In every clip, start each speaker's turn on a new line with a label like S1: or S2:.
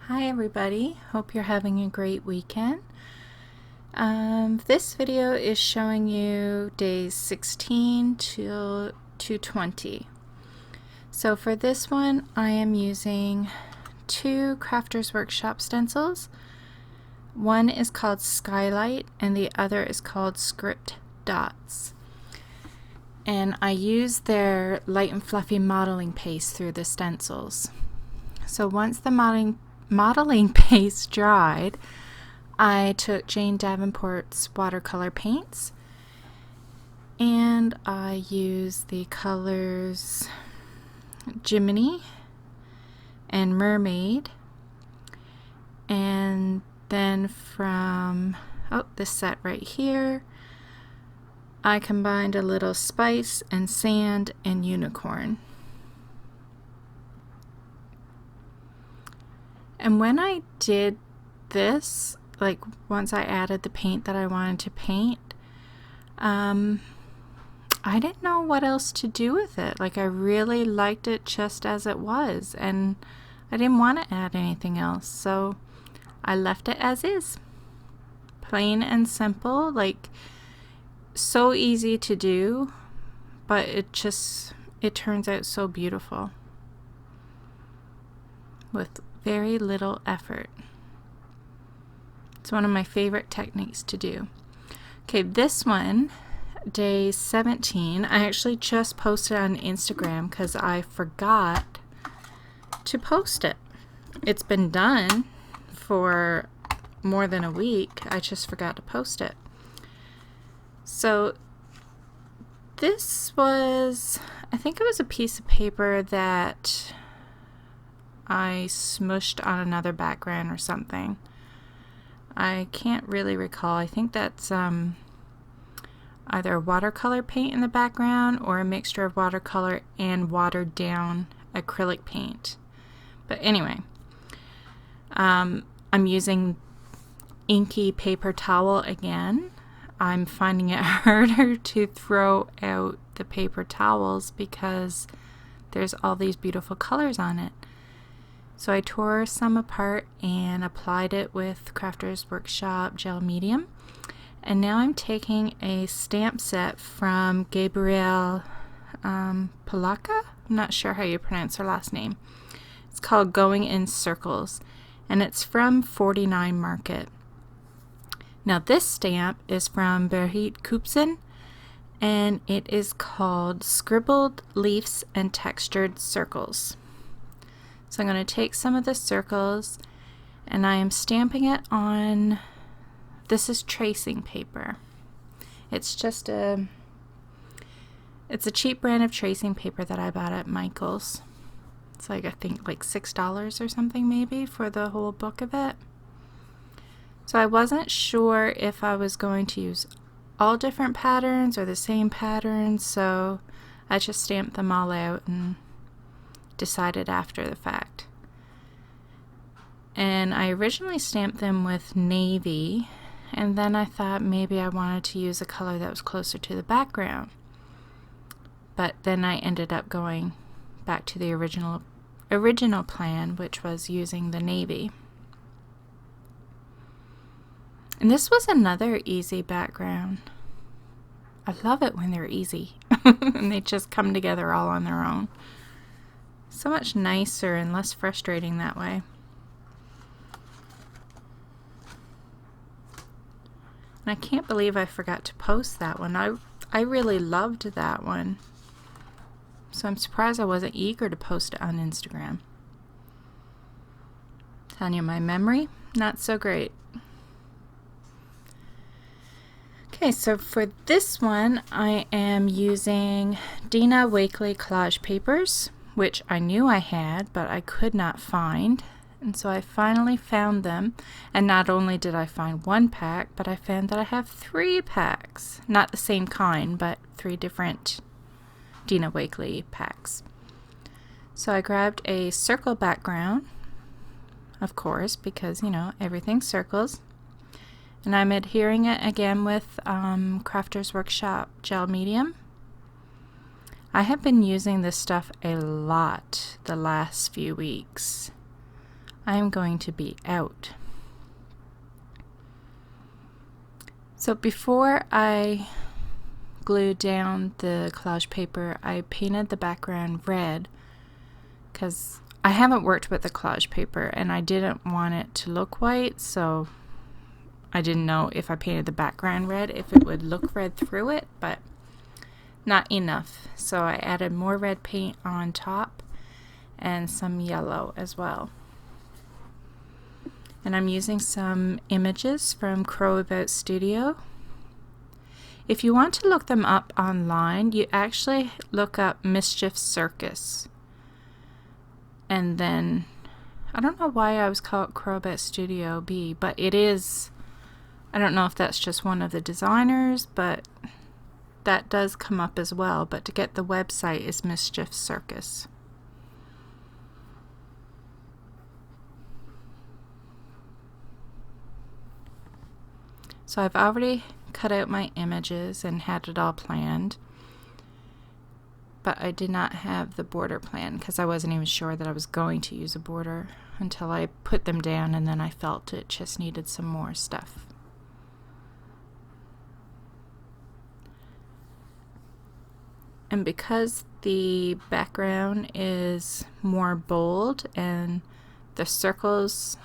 S1: Hi everybody, hope you're having a great weekend. This video is showing you days 16 to 20. So for this one I am using two Crafters Workshop stencils. One is called Skylight and the other is called Script Dots. And I use their light and fluffy modeling paste through the stencils. So once the modeling paste dried, I took Jane Davenport's watercolor paints and I used the colors Jiminy and Mermaid, and then from this set right here I combined a little Spice and Sand and Unicorn. And when I did this, like once I added the paint that I wanted to paint, I didn't know what else to do with it. Like, I really liked it just as it was, and I didn't want to add anything else, so I left it as is. Plain and simple, like so easy to do, but it turns out so beautiful with very little effort. It's one of my favorite techniques to do. Okay, this one, day 17, I actually just posted on Instagram because I forgot to post it. It's been done for more than a week. I just forgot to post it. So this was, I think it was a piece of paper that I smushed on another background or something. I can't really recall. I think that's either watercolor paint in the background or a mixture of watercolor and watered down acrylic paint. But anyway, I'm using inky paper towel again. I'm finding it harder to throw out the paper towels because there's all these beautiful colors on it. So I tore some apart and applied it with Crafters Workshop gel medium. And now I'm taking a stamp set from Gabrielle Polacca. I'm not sure how you pronounce her last name. It's called Going in Circles, and it's from 49 Market. Now this stamp is from Birgit Koopsen, and it is called Scribbled Leaves and Textured Circles. So I'm going to take some of the circles and I am stamping it on, this is tracing paper. It's just it's a cheap brand of tracing paper that I bought at Michael's. It's like, I think like $6 or something maybe for the whole book of it. So I wasn't sure if I was going to use all different patterns or the same patterns, so I just stamped them all out and decided after the fact. And I originally stamped them with navy, and then I thought maybe I wanted to use a color that was closer to the background. But then I ended up going back to the original plan, which was using the navy. And this was another easy background. I love it when they're easy and they just come together all on their own. So much nicer and less frustrating that way. And I can't believe I forgot to post that one. I really loved that one. So I'm surprised I wasn't eager to post it on Instagram. Telling you, my memory, not so great. Okay, so for this one I am using Dina Wakley collage papers, which I knew I had, but I could not find. And so I finally found them. And not only did I find one pack, but I found that I have 3 packs. Not the same kind, but 3 different Dina Wakley packs. So I grabbed a circle background, of course, because, you know, everything circles. And I'm adhering it again with Crafters Workshop gel medium. I have been using this stuff a lot the last few weeks. I'm going to be out. So before I glued down the collage paper, I painted the background red because I haven't worked with the collage paper and I didn't want it to look white, so I didn't know if I painted the background red if it would look red through it, but not enough. So I added more red paint on top and some yellow as well. And I'm using some images from Crow About Studio. If you want to look them up online, you actually look up Mischief Circus. And then, I don't know why I was called Crow About Studio B, but it is, I don't know if that's just one of the designers, but that does come up as well. But to get the website is Mischief Circus. So I've already cut out my images and had it all planned, but I did not have the border plan because I wasn't even sure that I was going to use a border until I put them down, and then I felt it just needed some more stuff. And because the background is more bold and the circles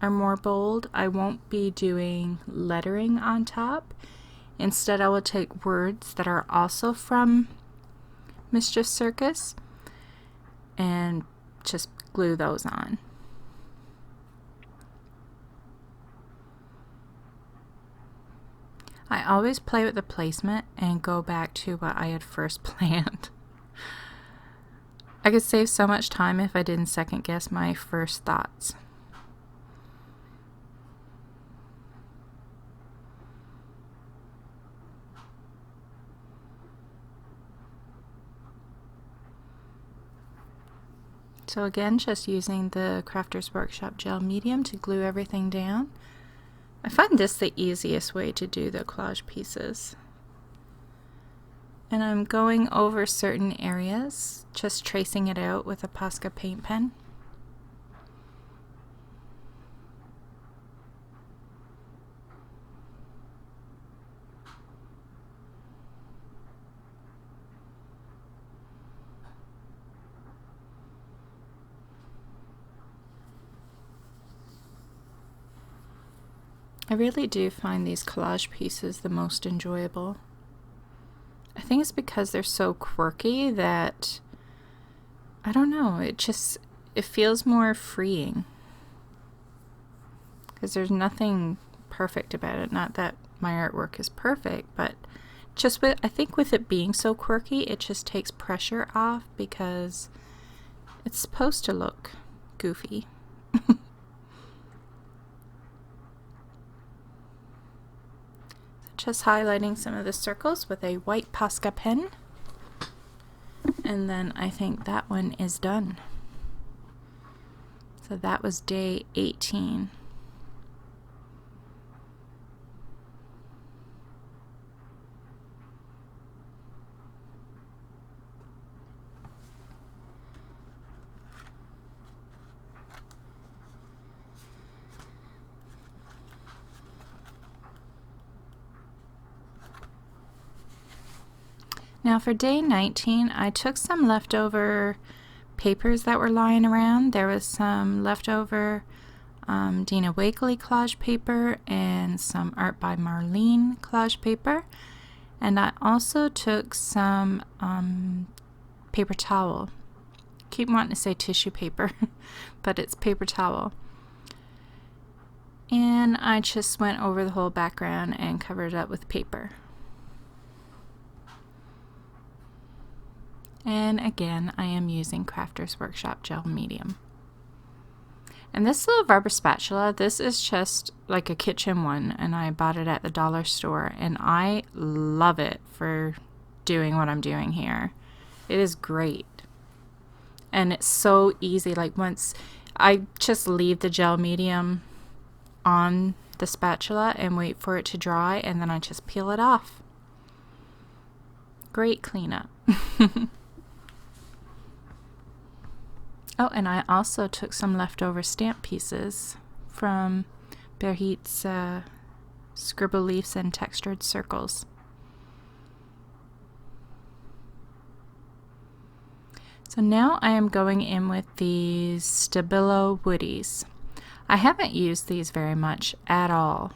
S1: are more bold, I won't be doing lettering on top. Instead, I will take words that are also from Mischief Circus and just glue those on. I always play with the placement and go back to what I had first planned. I could save so much time if I didn't second guess my first thoughts. So again, just using the Crafters Workshop gel medium to glue everything down. I find this the easiest way to do the collage pieces. And I'm going over certain areas, just tracing it out with a Posca paint pen. I really do find these collage pieces the most enjoyable. I think it's because they're so quirky that, I don't know, it feels more freeing. Because there's nothing perfect about it. Not that my artwork is perfect, but just I think with it being so quirky, it just takes pressure off because it's supposed to look goofy. Just highlighting some of the circles with a white Posca pen, and then I think that one is done. So that was day 18. Now for day 19, I took some leftover papers that were lying around. There was some leftover Dina Wakley collage paper and some Art by Marlene collage paper. And I also took some paper towel. Keep wanting to say tissue paper, but it's paper towel. And I just went over the whole background and covered it up with paper. And again, I am using Crafters Workshop gel medium. And this little rubber spatula, this is just like a kitchen one, and I bought it at the dollar store, and I love it for doing what I'm doing here. It is great. And it's so easy. Like once I just leave the gel medium on the spatula and wait for it to dry, and then I just peel it off. Great cleanup. Oh, and I also took some leftover stamp pieces from Birgit's Scribble Leaves and Textured Circles. So now I am going in with these Stabilo Woodies. I haven't used these very much at all.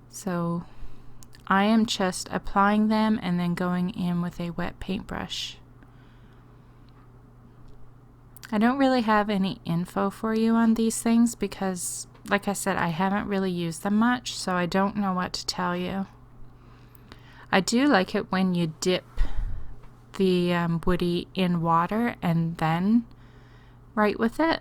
S1: So I am just applying them and then going in with a wet paintbrush. I don't really have any info for you on these things because, like I said, I haven't really used them much, so I don't know what to tell you. I do like it when you dip the woody in water and then write with it.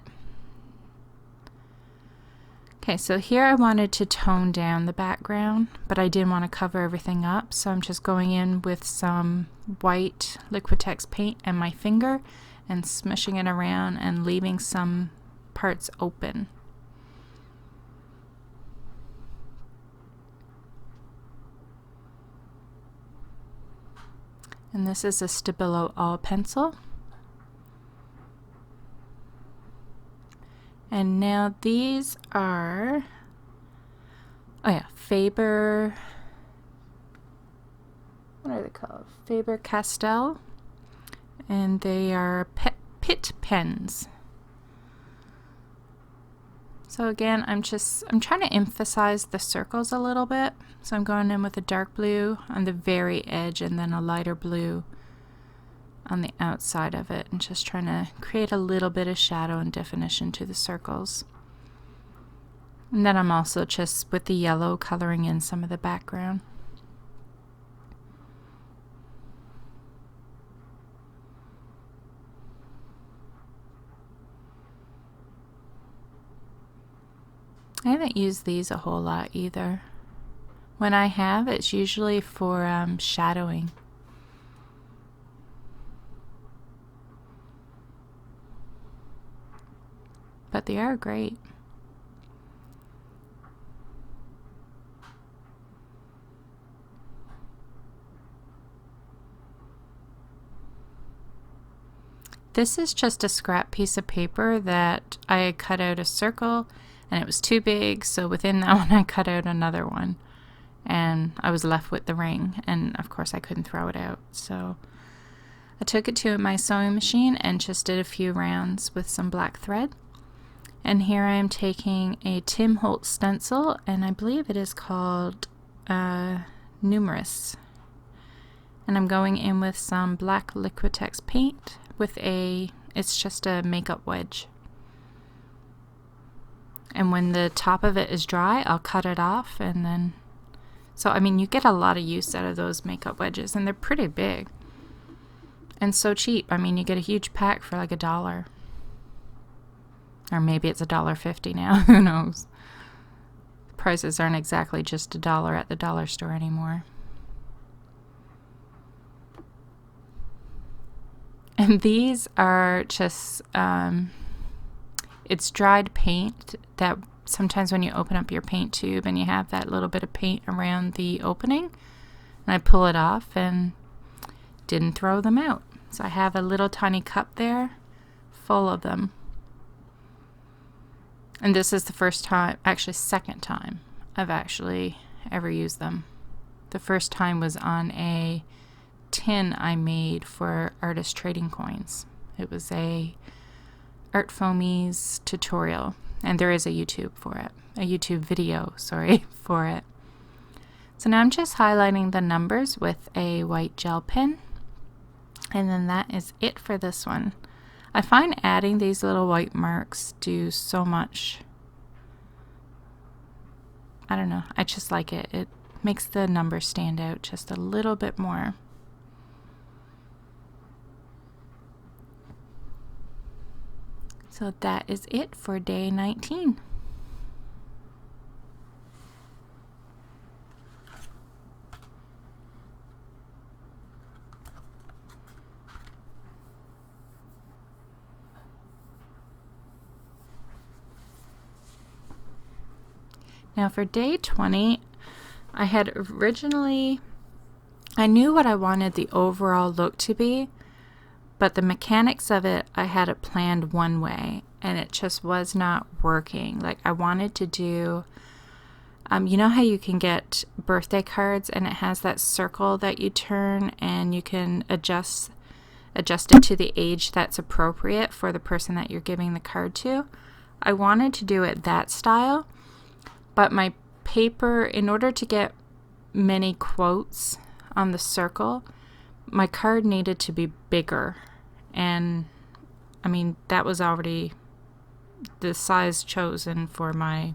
S1: Okay, so here I wanted to tone down the background, but I didn't want to cover everything up, so I'm just going in with some white Liquitex paint and my finger and smushing it around and leaving some parts open. And this is a Stabilo All pencil. And now these are, oh yeah, Faber, what are they called? Faber Castell. And they are pit pens. So again, I'm trying to emphasize the circles a little bit. So I'm going in with a dark blue on the very edge and then a lighter blue on the outside of it, and just trying to create a little bit of shadow and definition to the circles. And then I'm also just with the yellow coloring in some of the background. I haven't used these a whole lot either. When I have, it's usually for shadowing. But they are great. This is just a scrap piece of paper that I had cut out a circle and it was too big, so within that one I cut out another one and I was left with the ring, and of course I couldn't throw it out, so I took it to my sewing machine and just did a few rounds with some black thread. And here I am taking a Tim Holtz stencil, and I believe it is called Numerous, and I'm going in with some black Liquitex paint with it's just a makeup wedge. And when the top of it is dry, I'll cut it off, and then, so I mean, you get a lot of use out of those makeup wedges, and they're pretty big and so cheap. I mean, you get a huge pack for like $1, or maybe it's $1.50 now. Who knows? Prices aren't exactly just $1 at the dollar store anymore. And these are just, it's dried paint that sometimes when you open up your paint tube and you have that little bit of paint around the opening, and I pull it off and didn't throw them out. So I have a little tiny cup there full of them. And this is the first time, actually second time I've actually ever used them. The first time was on a tin I made for artist trading coins. It was a Art Foamies tutorial, and there is a YouTube video, sorry, for it. So now I'm just highlighting the numbers with a white gel pen, and then that is it for this one. I find adding these little white marks do so much. I don't know, I just like it. It makes the numbers stand out just a little bit more. So that is it for day 19. Now for day 20, I knew what I wanted the overall look to be, But the mechanics of it, I had it planned one way, and it just was not working. Like, I wanted to do, you know how you can get birthday cards and it has that circle that you turn and you can adjust it to the age that's appropriate for the person that you're giving the card to? I wanted to do it that style, but my paper, in order to get many quotes on the circle, my card needed to be bigger. And I mean, that was already the size chosen for my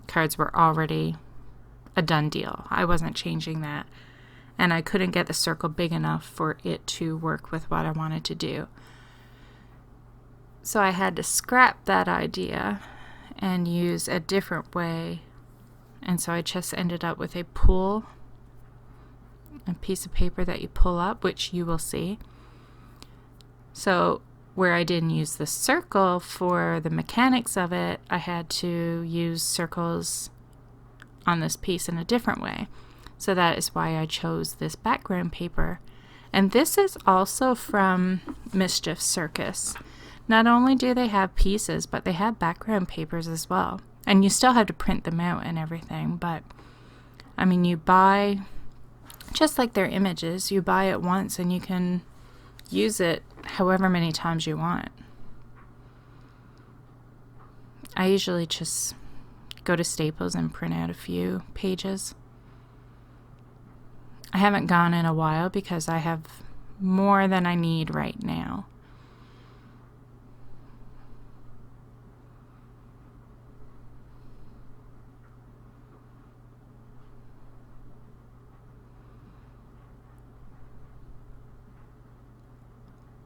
S1: cards were already a done deal. I wasn't changing that. And I couldn't get the circle big enough for it to work with what I wanted to do. So I had to scrap that idea and use a different way. And so I just ended up with a piece of paper that you pull up, which you will see. So where I didn't use the circle for the mechanics of it, I had to use circles on this piece in a different way. So that is why I chose this background paper. And this is also from Mischief Circus. Not only do they have pieces, but they have background papers as well. And you still have to print them out and everything. But, I mean, you buy, just like their images, you buy it once and you can use it however many times you want. I usually just go to Staples and print out a few pages. I haven't gone in a while because I have more than I need right now.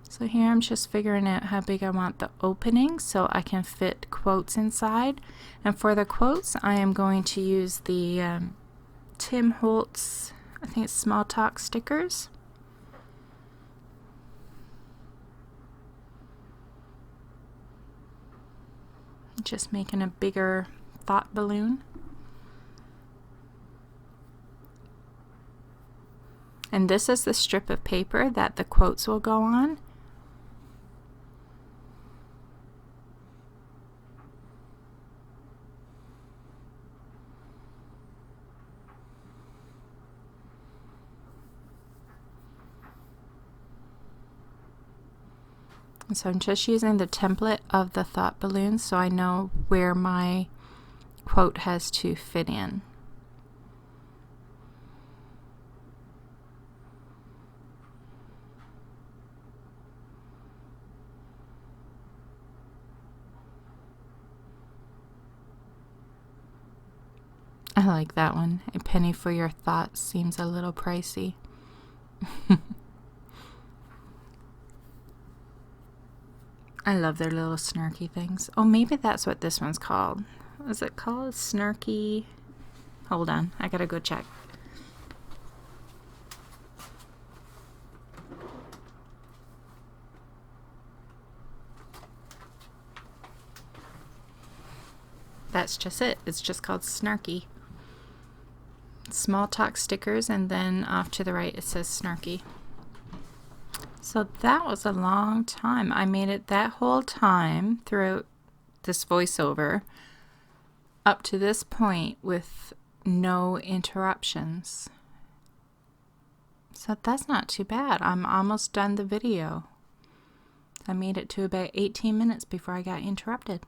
S1: So here I'm just figuring out how big I want the opening so I can fit quotes inside. And for the quotes, I am going to use the Tim Holtz, I think it's Small Talk stickers. Just making a bigger thought balloon. And this is the strip of paper that the quotes will go on. So I'm just using the template of the thought balloon so I know where my quote has to fit in. I like that one. A penny for your thoughts seems a little pricey. I love their little snarky things. Oh, maybe that's what this one's called. Is it called snarky? Hold on, I gotta go check. That's just it. It's just called snarky. Small Talk stickers, and then off to the right it says snarky. So that was a long time. I made it that whole time throughout this voiceover up to this point with no interruptions. So that's not too bad. I'm almost done the video. I made it to about 18 minutes before I got interrupted.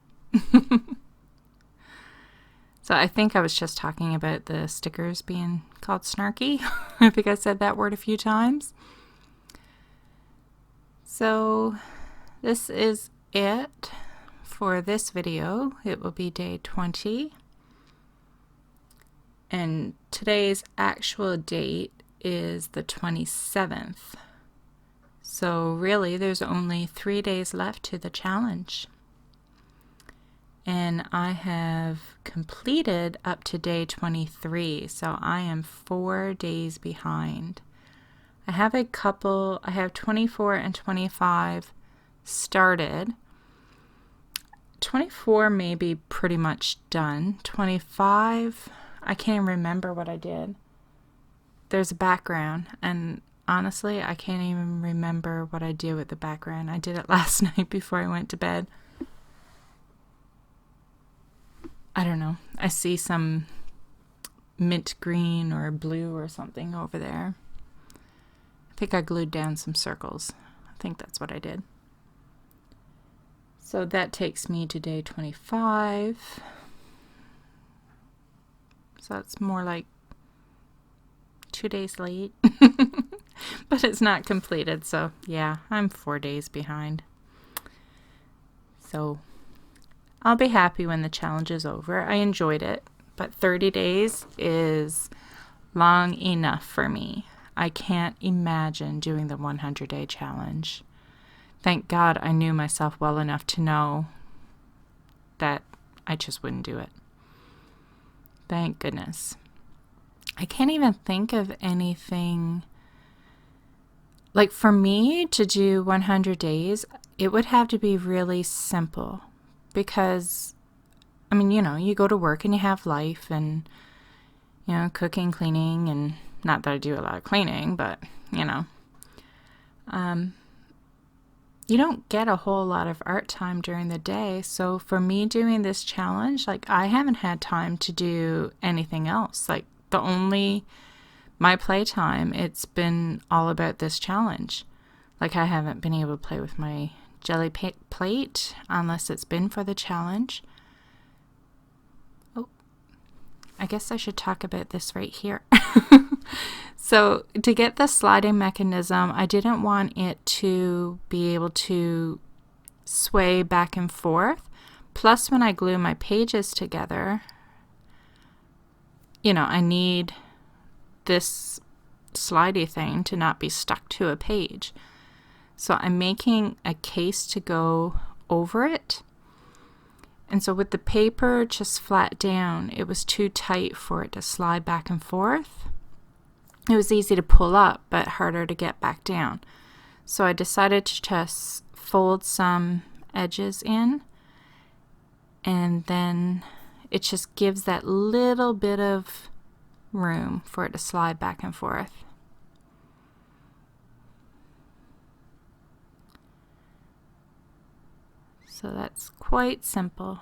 S1: So I think I was just talking about the stickers being called snarky. I think I said that word a few times. So this is it for this video. It will be day 20. And today's actual date is the 27th. So really there's only 3 days left to the challenge. And I have completed up to day 23, so I am 4 days behind. I have 24 and 25 started. 24 may be pretty much done. 25, I can't even remember what I did. There's a background, and honestly, I can't even remember what I did with the background. I did it last night before I went to bed. I don't know. I see some mint green or blue or something over there. I think I glued down some circles. I think that's what I did. So that takes me to day 25. So that's more like 2 days late. But it's not completed, so yeah, I'm 4 days behind. So I'll be happy when the challenge is over. I enjoyed it, but 30 days is long enough for me. I can't imagine doing the 100-day challenge. Thank God I knew myself well enough to know that I just wouldn't do it. Thank goodness. I can't even think of anything. Like for me to do 100 days, it would have to be really simple because, I mean, you know, you go to work and you have life and, you know, cooking, cleaning, and not that I do a lot of cleaning, but, you know, you don't get a whole lot of art time during the day. So for me doing this challenge, like I haven't had time to do anything else. Like my playtime, it's been all about this challenge. Like I haven't been able to play with my jelly plate unless it's been for the challenge. Oh, I guess I should talk about this right here. So to get the sliding mechanism, I didn't want it to be able to sway back and forth. Plus when I glue my pages together, you know, I need this slidey thing to not be stuck to a page. So I'm making a case to go over it. And so with the paper just flat down, it was too tight for it to slide back and forth. It was easy to pull up, but harder to get back down. So I decided to just fold some edges in, and then it just gives that little bit of room for it to slide back and forth. So that's quite simple.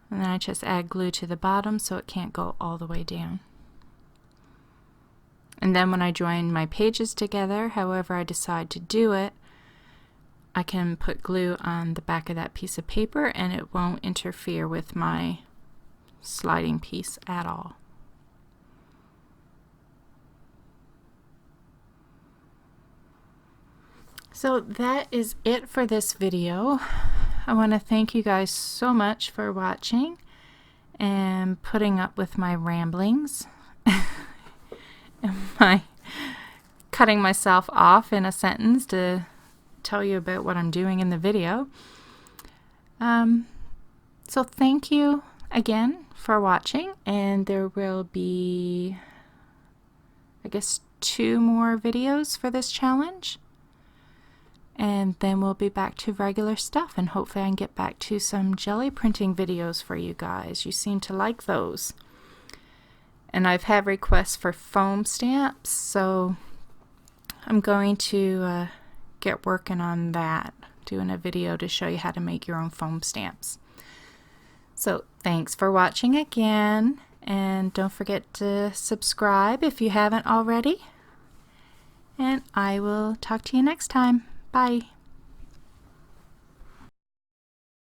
S1: And then I just add glue to the bottom so it can't go all the way down. And then when I join my pages together, however I decide to do it, I can put glue on the back of that piece of paper and it won't interfere with my sliding piece at all. So that is it for this video. I want to thank you guys so much for watching and putting up with my ramblings. My cutting myself off in a sentence to tell you about what I'm doing in the video. So thank you again for watching, and there will be, I guess, 2 more videos for this challenge, and then we'll be back to regular stuff, and hopefully I can get back to some jelly printing videos for you guys. You seem to like those. And I've had requests for foam stamps, so I'm going to get working on that, doing a video to show you how to make your own foam stamps. So thanks for watching again, and don't forget to subscribe if you haven't already, and I will talk to you next time. Bye.